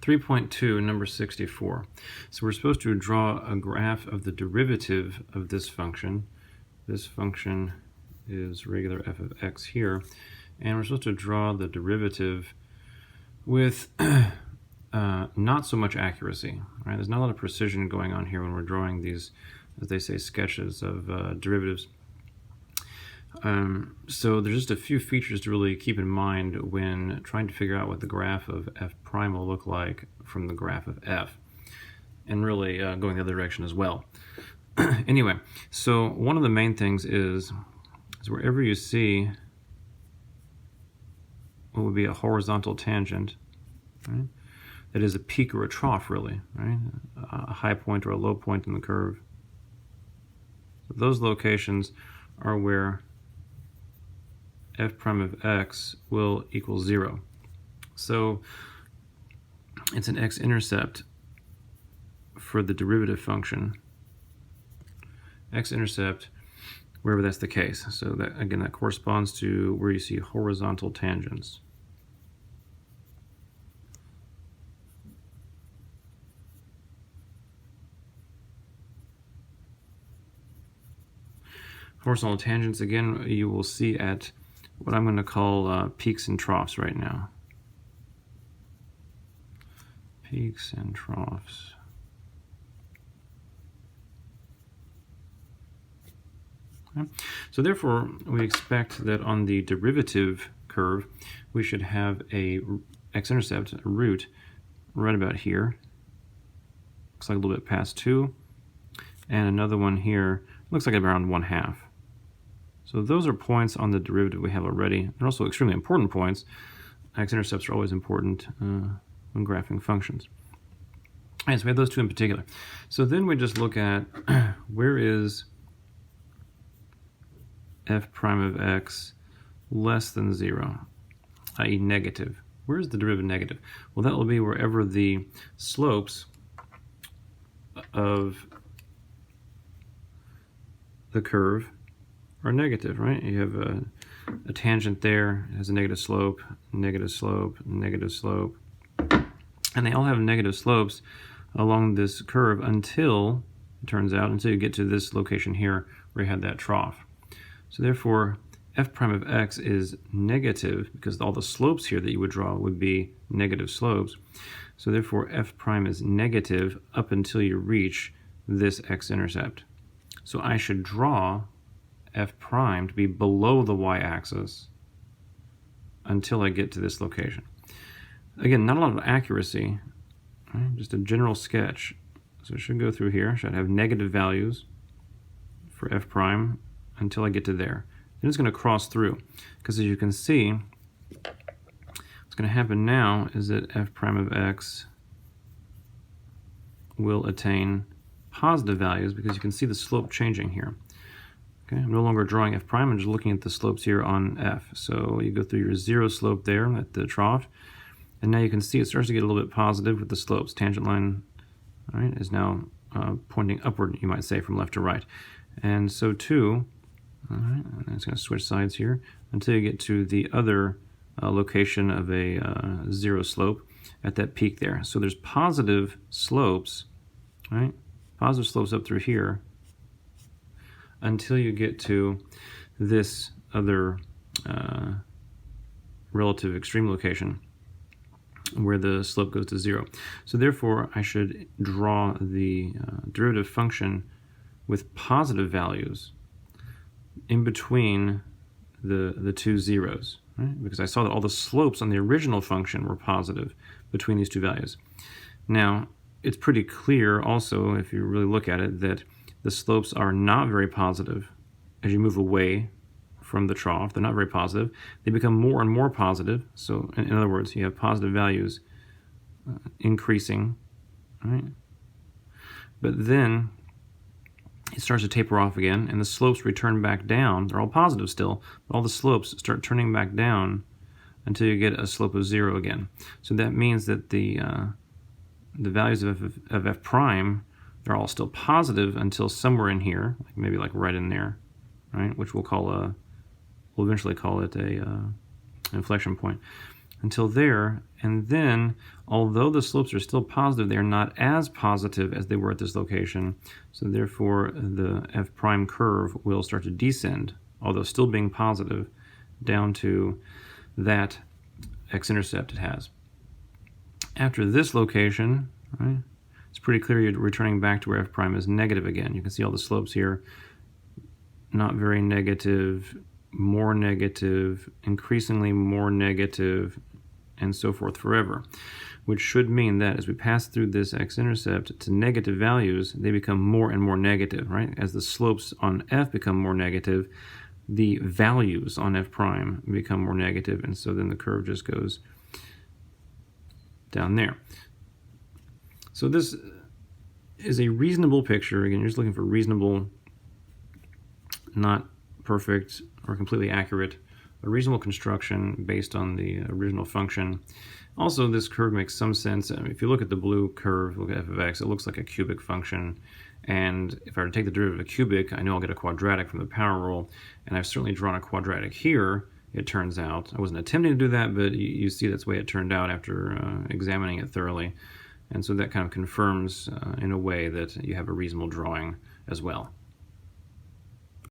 3.2, number 64. So we're supposed to draw a graph of the derivative of this function. This function is regular f of x here. And we're supposed to draw the derivative with not so much accuracy. Right? There's not a lot of precision going on here when we're drawing these, as they say, sketches of derivatives. So there's just a few features to really keep in mind when trying to figure out what the graph of f prime will look like from the graph of f, and really going the other direction as well. Anyway, so one of the main things is wherever you see what would be a horizontal tangent, right? That is a peak or a trough, really, right? A high point or a low point in the curve. So those locations are where f prime of x will equal 0. So it's an x-intercept for the derivative function. X-intercept wherever that's the case. So that, again, that corresponds to where you see horizontal tangents. Horizontal tangents, again, you will see at what I'm going to call peaks and troughs right now. Peaks and troughs. Okay. So therefore, we expect that on the derivative curve, we should have a x-intercept, a root, right about here. Looks like a little bit past 2. And another one here, looks like around 1/2. So those are points on the derivative we have already. They're also extremely important points. X-intercepts are always important when graphing functions. All right, so we have those two in particular. So then we just look at where is f prime of x less than 0, i.e. negative. Where is the derivative negative? Well, that will be wherever the slopes of the curve are negative, right? You have a tangent there, it has a negative slope, negative slope, negative slope, and they all have negative slopes along this curve until, it turns out, until you get to this location here where you have that trough. So therefore, f prime of x is negative because all the slopes here that you would draw would be negative slopes. So therefore, f prime is negative up until you reach this x-intercept. So I should draw f prime to be below the y-axis until I get to this location. Again, not a lot of accuracy, right? Just a general sketch. So it should go through here. I should have negative values for f prime until I get to there. Then it's going to cross through, because as you can see, what's going to happen now is that f prime of x will attain positive values because you can see the slope changing here. Okay, I'm no longer drawing f prime, I'm just looking at the slopes here on f. So you go through your 0 slope there at the trough, and now you can see it starts to get a little bit positive with the slopes. Tangent line, all right, is now pointing upward, you might say, from left to right. And so too, all right, and it's going to switch sides here until you get to the other location of a 0 slope at that peak there. So there's positive slopes, right? Positive slopes up through here until you get to this other relative extreme location where the slope goes to 0. So therefore, I should draw the derivative function with positive values in between the two zeros, right? Because I saw that all the slopes on the original function were positive between these two values. Now, it's pretty clear also, if you really look at it, that the slopes are not very positive as you move away from the trough. They're not very positive. They become more and more positive. So in other words, you have positive values increasing, right? But then it starts to taper off again, and the slopes return back down. They're all positive still, but all the slopes start turning back down until you get a slope of 0 again. So that means that the values of f prime, they're all still positive until somewhere in here, maybe like right in there, right? Which we'll eventually call it a inflection point. Until there, And then, although the slopes are still positive, they are not as positive as they were at this location. So therefore, the f prime curve will start to descend, although still being positive, down to that x-intercept it has. After this location, right, it's pretty clear you're returning back to where f prime is negative again. You can see all the slopes here, not very negative, more negative, increasingly more negative, and so forth forever, which should mean that as we pass through this x-intercept to negative values, they become more and more negative, right? As the slopes on f become more negative, the values on f prime become more negative, and so then the curve just goes down there. So this is a reasonable picture. Again, you're just looking for reasonable, not perfect or completely accurate, a reasonable construction based on the original function. Also, this curve makes some sense. If you look at the blue curve, look at f of x, it looks like a cubic function. And if I were to take the derivative of a cubic, I know I'll get a quadratic from the power rule. And I've certainly drawn a quadratic here, it turns out. I wasn't attempting to do that, but you see that's the way it turned out after examining it thoroughly. And so that kind of confirms in a way that you have a reasonable drawing as well.